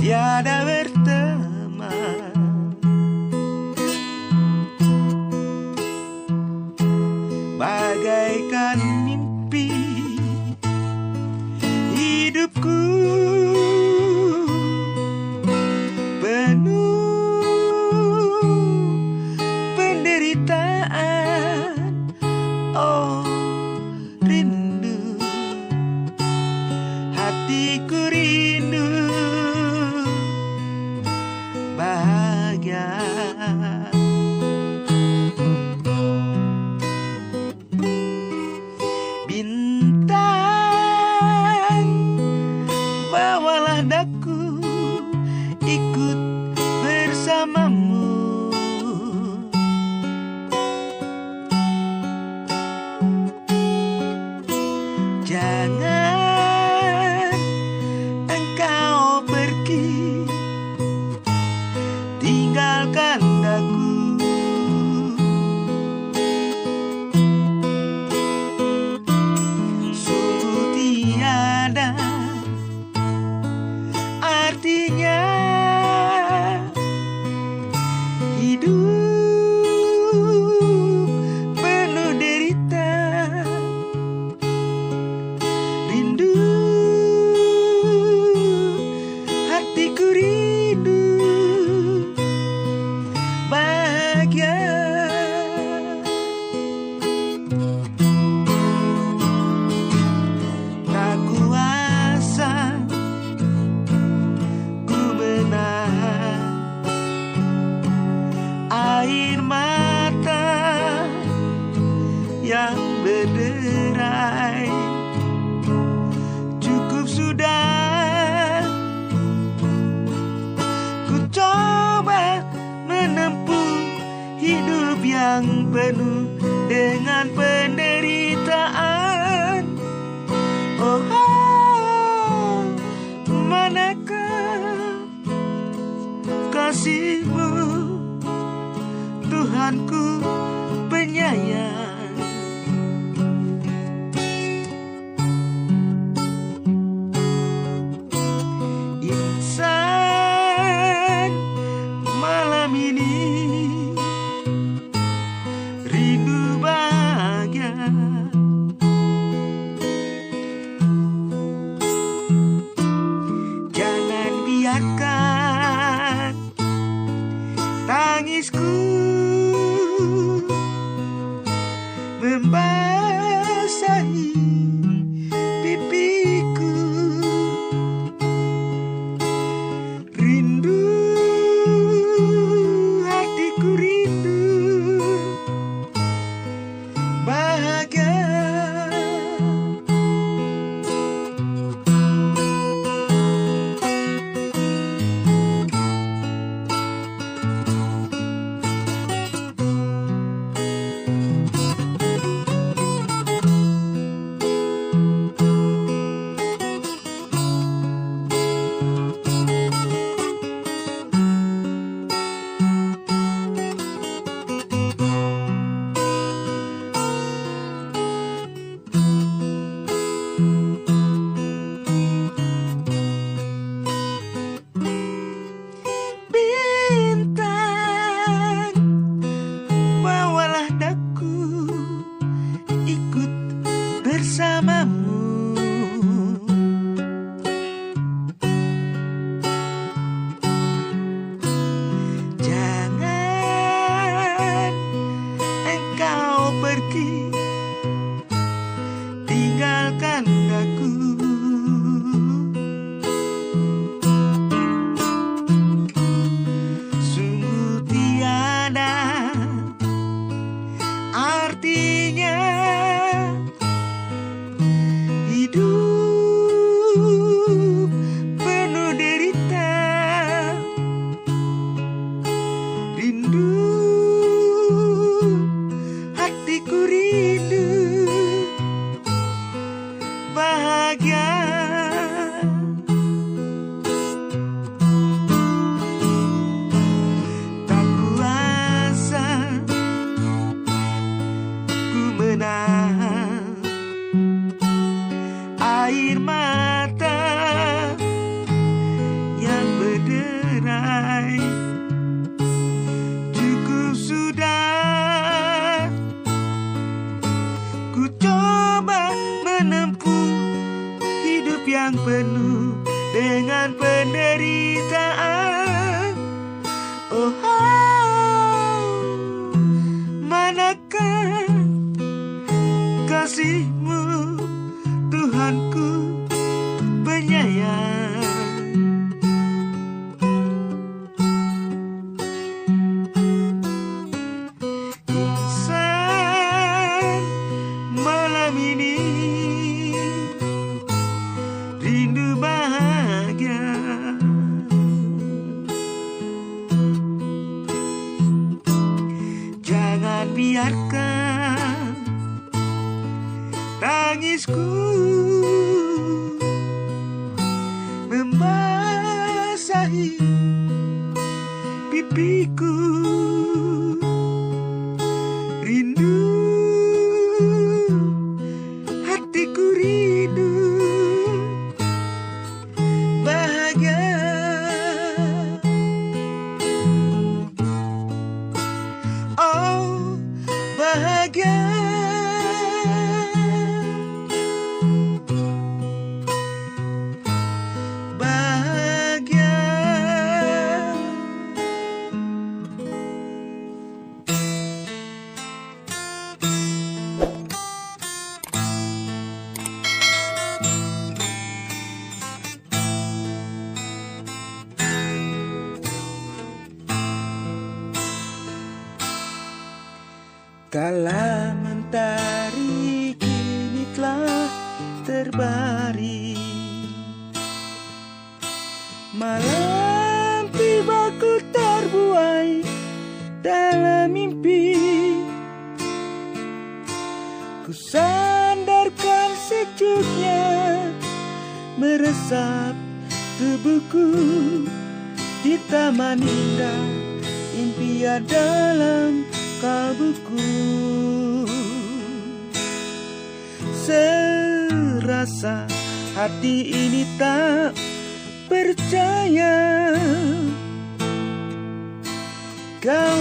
tiada berteman. Bagaikan mimpi hidupku penuh penderitaan. Oh rindu, hatiku rindu bahagia. Bintang, bawalah daku ikut bersamamu. Jangan engkau pergi, tinggalkan daku. Sungguh tiada artinya hidup penuh derita. Rindu, hatiku rindu bahagia. Tak kuasa ku menahan air mata yang berderai. Cukup sudah ku coba menempuh hidup yang penuh dengan penderitaan. Oh, manakah kasih-Mu, Tuhanku penyayang. Insan malam ini dengan penderitaan. Oh, manakah kasih-Mu, Tuhanku penyayang? Insan malam ini rindu bahagia. Jangan biarkan tangisku membasahi pipiku. Rindu, hatiku rindu bahagia. Oh, bahagia. Bahagia. Kala mentari kini telah terbaring, malam tiba ku terbuai dalam mimpi. Ku sandarkan sejuknya meresap tubuhku di taman indah impian dalam kalbuku. Serasa hati ini tak percaya kau